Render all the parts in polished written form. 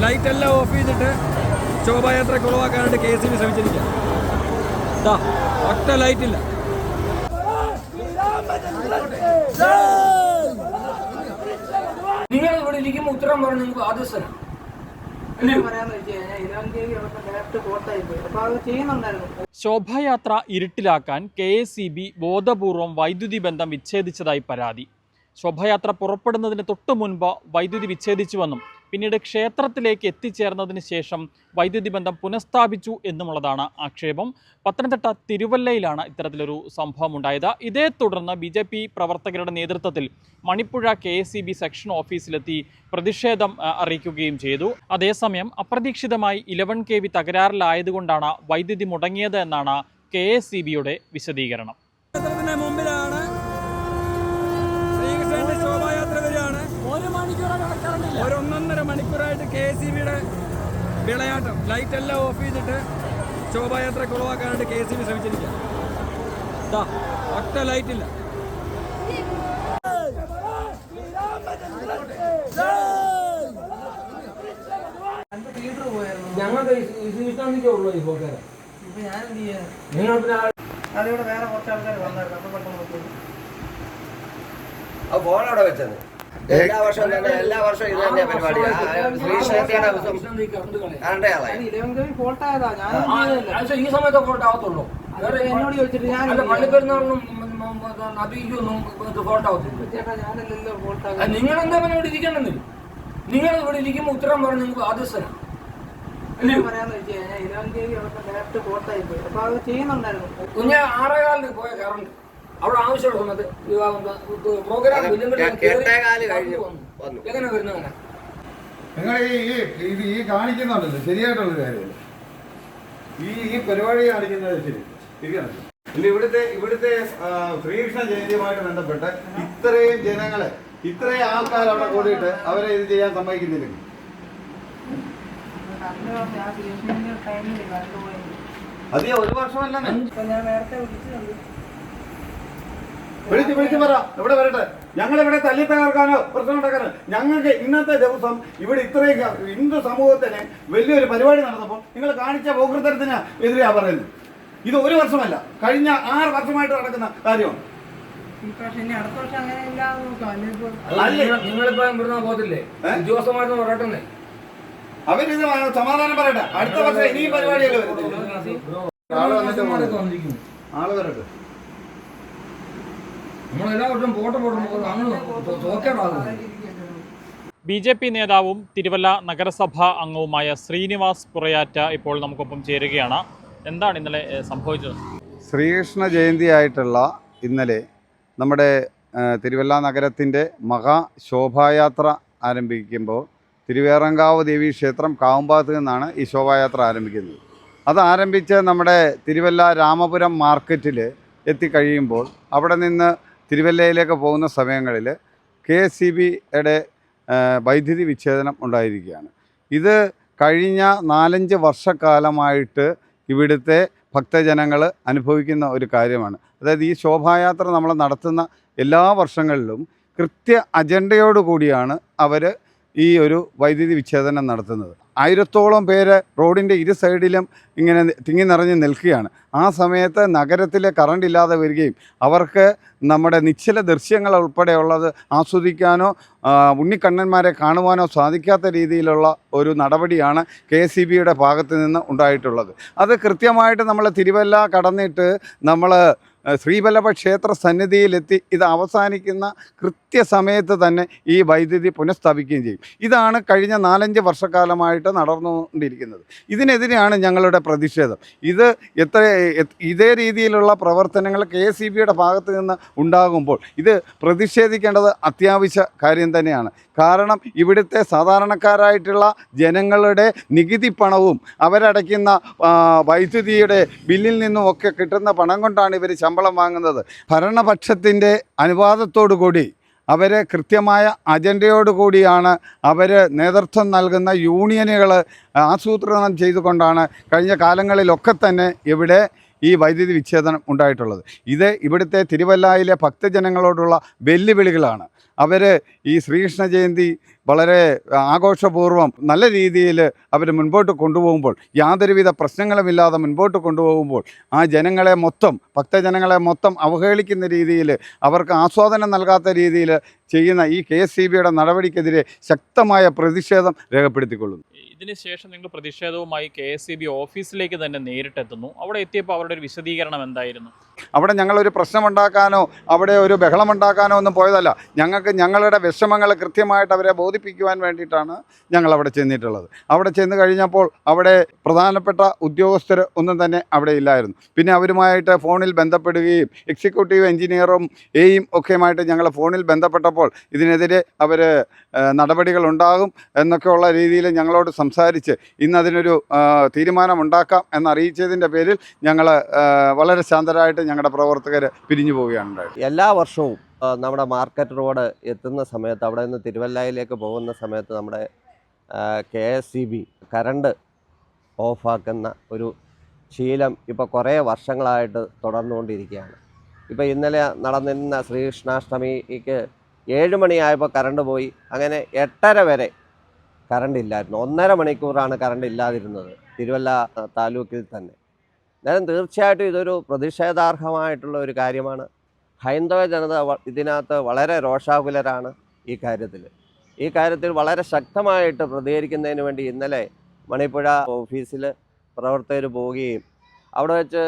Light എല്ലാം of ചെയ്തിട്ട് ശോഭായാത്ര കുളവാക്കാനായിട്ട് KCB ശ്രമിച്ചിരിക്കുക. ഒറ്റ ലൈറ്റ് ഇല്ല. നിങ്ങൾ ഇവിടെ ഇരിക്കുമ്പോൾ ഉത്തരം പറഞ്ഞു നിങ്ങൾക്ക് ആദ്യസ്ഥനം ശോഭായാത്ര ഇരുട്ടിലാക്കാൻ KSEB ബോധപൂർവം വൈദ്യുതി ബന്ധം വിച്ഛേദിച്ചതായി പരാതി. ശോഭായാത്ര പുറപ്പെടുന്നതിന് തൊട്ടു മുൻപ് വൈദ്യുതി വിച്ഛേദിച്ചുവെന്നും പിന്നീട് ക്ഷേത്രത്തിലേക്ക് എത്തിച്ചേർന്നതിന് ശേഷം വൈദ്യുതി ബന്ധം പുനഃസ്ഥാപിച്ചു എന്നുമുള്ളതാണ് ആക്ഷേപം. പത്തനംതിട്ട തിരുവല്ലയിലാണ് ഇത്തരത്തിലൊരു സംഭവം ഉണ്ടായത്. ഇതേ തുടർന്ന് BJP പ്രവർത്തകരുടെ നേതൃത്വത്തിൽ മണിപ്പുഴ KSEB സെക്ഷൻ ഓഫീസിലെത്തി പ്രതിഷേധം അറിയിക്കുകയും ചെയ്തു. അതേസമയം അപ്രതീക്ഷിതമായി 11 kV തകരാറിലായതുകൊണ്ടാണ് വൈദ്യുതി മുടങ്ങിയത് എന്നാണ് KSEBയുടെ വിശദീകരണം. മുമ്പിലാണ് ശ്രീകൃഷ്ണന്റെ ശോഭായാത്ര വരികയാണ്. 1.5 മണിക്കൂറായിട്ട് KSEBയുടെ വിളയാട്ടം. ലൈറ്റ് എല്ലാം ഓഫ് ചെയ്തിട്ട് ശോഭായാത്ര കുളവാക്കാനായിട്ട് KSEB ശ്രമിച്ചിരിക്കുക. ഒറ്റ ലൈറ്റ് ഇല്ല. ഞങ്ങൾക്ക് ഇഷ്ടമുള്ളൂ ഈ പോക്കാരെ. നിങ്ങൾ പിന്നെ അതിവിടെ വേറെ കുറച്ച് ആൾക്കാർ വന്നായിരുന്നു. അപ്പോൾ പെട്ടെന്ന് ഫോൺ അവിടെ വെച്ചത് എല്ലാ വർഷവും ഇത് തന്നെ പരിപാടി. ഈ സമയത്ത് ഫോൾട്ട് ആവത്തുള്ളൂ. എന്നോട് ചോദിച്ചിട്ട് ഞാൻ പള്ളിപ്പെരുന്നാളിനും നബിക്കൊന്നും ഫോൾട്ട് ആവത്തില്ല. നിങ്ങൾ എന്താ പിന്നെ ഇവിടെ ഇരിക്കണമെന്നില്ല. നിങ്ങൾ ഇവിടെ ഇരിക്കുമ്പോൾ ഉത്തരം പറഞ്ഞു നിങ്ങൾക്ക് ആദ്യസ്ഥനം പറയാന്ന് വെച്ച് കഴിഞ്ഞാൽ 11 kV അവിടെ ഡയറക്റ്റ് ഫോൾട്ടായി പോയി. അപ്പൊ അത് ചെയ്യുന്നുണ്ടായിരുന്നു. കുഞ്ഞ് 6:15 പോയ കറണ്ട് അവിടെ ആവശ്യമുള്ള സമയത്ത് പ്രോഗ്രാം എങ്ങനെ വരുന്നത്? നിങ്ങൾ ഈ കാണിക്കുന്നുണ്ടല്ലോ ശരിയായിട്ടുള്ള കാര്യമല്ല. ഈ പരിപാടി കാണിക്കുന്നത് ശരിയാണ്. ഇവിടുത്തെ ശ്രീകൃഷ്ണ ജയന്തിയുമായിട്ട് ബന്ധപ്പെട്ട് ഇത്രയും ജനങ്ങളെ ഇത്രയും ആൾക്കാർ അവിടെ കൂടിയിട്ട് അവരെ ഇത് ചെയ്യാൻ സമ്മതിക്കുന്നില്ല. അതെയോ 1 വർഷമല്ല. ഞാൻ നേരത്തെ വിളിച്ചിട്ടുണ്ട്. വിളിച്ച് പറ ഇവിടെ വരട്ടെ. ഞങ്ങളിവിടെ തല്ലി തകർക്കാനോ പ്രശ്നം ഉണ്ടാക്കാനോ. ഞങ്ങൾക്ക് ഇന്നത്തെ ദിവസം ഇവിടെ ഇത്രയും ഹിന്ദു സമൂഹത്തിന് വലിയൊരു പരിപാടി നടന്നപ്പോൾ നിങ്ങൾ കാണിച്ച പോകൃത്തരത്തിന് എതിരെയാ പറയുന്നത്. ഇത് 1 വർഷമല്ല, കഴിഞ്ഞ 6 വർഷമായിട്ട് നടക്കുന്ന കാര്യമാണ്. നിങ്ങളിപ്പോ ഇവിടുന്ന് പോകത്തില്ലേ? ഉദ്യോഗസ്ഥമായിട്ട് പറയട്ടെ. അവരിത് സമാധാനം പറയട്ടെ. അടുത്ത വർഷം ഇനിയും പരിപാടിയല്ലേ വരുന്നത്. ആള് വരട്ടെ. BJP നേതാവും തിരുവല്ല നഗരസഭാ അംഗവുമായ ശ്രീനിവാസ് പുറയാറ്റ ഇപ്പോൾ നമുക്കൊപ്പം ചേരുകയാണ്. എന്താണ് ഇന്നലെ സംഭവിച്ചത്? ശ്രീകൃഷ്ണ ജയന്തിയായിട്ടുള്ള ഇന്നലെ നമ്മുടെ തിരുവല്ല നഗരത്തിൻ്റെ മഹാശോഭായാത്ര ആരംഭിക്കുമ്പോൾ തിരുവേറങ്കാവ് ദേവീ ക്ഷേത്രം കാവുംഭാഗത്ത് നിന്നാണ് ഈ ശോഭായാത്ര ആരംഭിക്കുന്നത്. അത് ആരംഭിച്ച് നമ്മുടെ തിരുവല്ല രാമപുരം മാർക്കറ്റിൽ എത്തിക്കഴിയുമ്പോൾ അവിടെ നിന്ന് തിരുവല്ലയിലേക്ക് പോകുന്ന സമയങ്ങളിൽ KSEBയുടെ വൈദ്യുതി വിച്ഛേദനം ഉണ്ടായിരിക്കുകയാണ്. ഇത് കഴിഞ്ഞ 4-5 വർഷക്കാലമായിട്ട് ഇവിടുത്തെ ഭക്തജനങ്ങൾ അനുഭവിക്കുന്ന ഒരു കാര്യമാണ്. അതായത് ഈ ശോഭായാത്ര നമ്മൾ നടത്തുന്ന എല്ലാ വർഷങ്ങളിലും കൃത്യ അജണ്ടയോടുകൂടിയാണ് അവർ ഈ ഒരു വൈദ്യുതി വിച്ഛേദനം നടത്തുന്നത്. 1000ഓളം പേര് റോഡിൻ്റെ ഇരു സൈഡിലും ഇങ്ങനെ തിങ്ങി നിറഞ്ഞ് നിൽക്കുകയാണ്. ആ സമയത്ത് നഗരത്തിലെ കറണ്ട് ഇല്ലാതെ വരികയും അവർക്ക് നമ്മുടെ നിശ്ചല ദൃശ്യങ്ങൾ ഉൾപ്പെടെയുള്ളത് ആസ്വദിക്കാനോ ഉണ്ണിക്കണ്ണന്മാരെ കാണുവാനോ സാധിക്കാത്ത രീതിയിലുള്ള ഒരു നടപടിയാണ് KSEBയുടെ ഭാഗത്ത് നിന്ന് ഉണ്ടായിട്ടുള്ളത്. അത് കൃത്യമായിട്ട് നമ്മൾ തിരുവല്ല കടന്നിട്ട് നമ്മൾ ശ്രീവല്ലഭ ക്ഷേത്ര സന്നിധിയിലെത്തി ഇത് അവസാനിക്കുന്ന കൃത്യസമയത്ത് തന്നെ ഈ വൈദ്യുതി പുനഃസ്ഥാപിക്കുകയും ചെയ്യും. ഇതാണ് കഴിഞ്ഞ 4-5 വർഷക്കാലമായിട്ട് നടന്നുകൊണ്ടിരിക്കുന്നത്. ഇതിനെതിരെയാണ് ഞങ്ങളുടെ പ്രതിഷേധം. ഇതേ രീതിയിലുള്ള പ്രവർത്തനങ്ങൾ KSEBയുടെ ഭാഗത്ത് നിന്ന് ഉണ്ടാകുമ്പോൾ ഇത് പ്രതിഷേധിക്കേണ്ടത് അത്യാവശ്യ കാര്യം തന്നെയാണ്. കാരണം ഇവിടുത്തെ സാധാരണക്കാരായിട്ടുള്ള ജനങ്ങളുടെ നികുതി പണവും അവരടയ്ക്കുന്ന വൈദ്യുതിയുടെ ബില്ലിൽ നിന്നുമൊക്കെ കിട്ടുന്ന പണം കൊണ്ടാണ് ഇവർ ശമ്പളം വാങ്ങുന്നത്. ഭരണപക്ഷത്തിൻ്റെ അനുവാദത്തോടു കൂടി അവർ കൃത്യമായ അജണ്ടയോടുകൂടിയാണ് അവർ നേതൃത്വം നൽകുന്ന യൂണിയനുകൾ ആസൂത്രണം ചെയ്തുകൊണ്ടാണ് കഴിഞ്ഞ കാലങ്ങളിലൊക്കെ തന്നെ ഇവിടെ ഈ വൈദ്യുതി വിച്ഛേദനം ഉണ്ടായിട്ടുള്ളത്. ഇത് ഇവിടുത്തെ തിരുവല്ലയിലെ ഭക്തജനങ്ങളോടുള്ള വെല്ലുവിളികളാണ്. അവർ ഈ ശ്രീകൃഷ്ണ ജയന്തി വളരെ ആഘോഷപൂർവ്വം നല്ല രീതിയിൽ അവർ മുൻപോട്ട് കൊണ്ടുപോകുമ്പോൾ, യാതൊരുവിധ പ്രശ്നങ്ങളുമില്ലാതെ മുൻപോട്ട് കൊണ്ടുപോകുമ്പോൾ, ആ ജനങ്ങളെ മൊത്തം, ഭക്തജനങ്ങളെ മൊത്തം അവഹേളിക്കുന്ന രീതിയിൽ, അവർക്ക് ആസ്വാദനം നൽകാത്ത രീതിയിൽ ചെയ്യുന്ന ഈ KSEBയുടെ നടപടിക്കെതിരെ ശക്തമായ പ്രതിഷേധം രേഖപ്പെടുത്തിക്കൊള്ളുന്നു. ഇതിനുശേഷം നിങ്ങൾ പ്രതിഷേധവുമായി KSEB ഓഫീസിലേക്ക് തന്നെ നേരിട്ടെത്തുന്നു. അവിടെ എത്തിയപ്പോൾ അവരുടെ ഒരു വിശദീകരണം എന്തായിരുന്നു? അവിടെ ഞങ്ങളൊരു പ്രശ്നമുണ്ടാക്കാനോ അവിടെ ഒരു ബഹളമുണ്ടാക്കാനോ ഒന്നും പോയതല്ല. ഞങ്ങൾക്ക് ഞങ്ങളുടെ വിഷമങ്ങൾ കൃത്യമായിട്ട് അവരെ ബോധിപ്പിക്കുവാൻ വേണ്ടിയിട്ടാണ് ഞങ്ങൾ അവിടെ ചെന്നിട്ടുള്ളത്. അവിടെ ചെന്ന് കഴിഞ്ഞപ്പോൾ അവിടെ പ്രധാനപ്പെട്ട ഉദ്യോഗസ്ഥർ ഒന്നും തന്നെ അവിടെ ഇല്ലായിരുന്നു. പിന്നെ അവരുമായിട്ട് ഫോണിൽ ബന്ധപ്പെടുകയും എക്സിക്യൂട്ടീവ് എഞ്ചിനീയറും എയും ഒക്കെയുമായിട്ട് ഞങ്ങൾ ഫോണിൽ ബന്ധപ്പെട്ടപ്പോൾ ഇതിനെതിരെ അവർ നടപടികളുണ്ടാകും എന്നൊക്കെയുള്ള രീതിയിൽ ഞങ്ങളോട് സംസാരിച്ച് ഇന്നതിനൊരു തീരുമാനമുണ്ടാക്കാം എന്നറിയിച്ചതിൻ്റെ പേരിൽ ഞങ്ങൾ വളരെ ശാന്തരായിട്ട് ഞങ്ങളുടെ പ്രവർത്തകർ പിരിഞ്ഞു പോവുകയാണ് ഉണ്ടായത്. എല്ലാ വർഷവും നമ്മുടെ മാർക്കറ്റ് റോഡ് എത്തുന്ന സമയത്ത്, അവിടെ നിന്ന് തിരുവല്ലയിലേക്ക് പോകുന്ന സമയത്ത് നമ്മുടെ KSEB കറണ്ട് ഓഫാക്കുന്ന ഒരു ശീലം ഇപ്പോൾ കുറേ വർഷങ്ങളായിട്ട് തുടർന്നുകൊണ്ടിരിക്കുകയാണ്. ഇപ്പോൾ ഇന്നലെ നടന്നിരുന്ന ശ്രീകൃഷ്ണാഷ്ടമിക്ക് 7 മണിയായപ്പോൾ കറണ്ട് പോയി. അങ്ങനെ 8:30 വരെ കറണ്ട് ഇല്ലായിരുന്നു. 1.5 മണിക്കൂറാണ് കറണ്ട് ഇല്ലാതിരുന്നത് തിരുവല്ല താലൂക്കിൽ തന്നെ. എന്നാലും തീർച്ചയായിട്ടും ഇതൊരു പ്രതിഷേധാർഹമായിട്ടുള്ള ഒരു കാര്യമാണ്. ഹൈന്ദവ ജനത ഇതിനകത്ത് വളരെ രോഷാകുലരാണ്. ഈ കാര്യത്തിൽ വളരെ ശക്തമായിട്ട് പ്രതികരിക്കുന്നതിന് വേണ്ടി ഇന്നലെ മണിപ്പുഴ ഓഫീസിൽ പ്രവർത്തകർ പോവുകയും അവിടെ വെച്ച്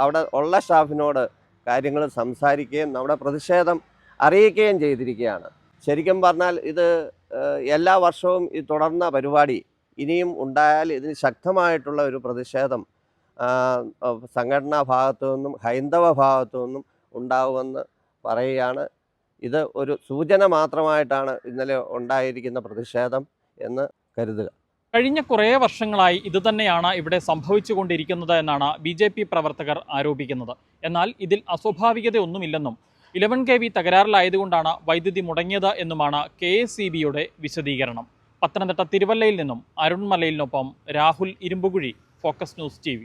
അവിടെ ഉള്ള സ്റ്റാഫിനോട് കാര്യങ്ങൾ സംസാരിക്കുകയും നമ്മുടെ പ്രതിഷേധം അറിയിക്കുകയും ചെയ്തിരിക്കുകയാണ്. ശരിക്കും പറഞ്ഞാൽ ഇത് എല്ലാ വർഷവും ഈ തുടർന്ന പരിപാടി ഇനിയും ഉണ്ടായാൽ ഇതിന് ശക്തമായിട്ടുള്ള ഒരു പ്രതിഷേധം സംഘടനാ ഭാഗത്തു നിന്നും ഹൈന്ദവ ഭാഗത്തു നിന്നും ഉണ്ടാവുമെന്ന് പറയുകയാണ്. ഇത് ഒരു സൂചന മാത്രമായിട്ടാണ് ഇന്നലെ ഉണ്ടായിരിക്കുന്ന പ്രതിഷേധം എന്ന് കരുതുക. കഴിഞ്ഞ കുറേ വർഷങ്ങളായി ഇതുതന്നെയാണ് ഇവിടെ സംഭവിച്ചുകൊണ്ടിരിക്കുന്നത് എന്നാണ് BJP പ്രവർത്തകർ ആരോപിക്കുന്നത്. എന്നാൽ ഇതിൽ അസ്വാഭാവികതയൊന്നുമില്ലെന്നും 11 kV തകരാറിലായതുകൊണ്ടാണ് വൈദ്യുതി മുടങ്ങിയത് എന്നുമാണ് KSEBയുടെ വിശദീകരണം. പത്തനംതിട്ട തിരുവല്ലയിൽ നിന്നും അരുൺ മലയിലിനൊപ്പം Rahul Irumbukuzhi, focus news TV.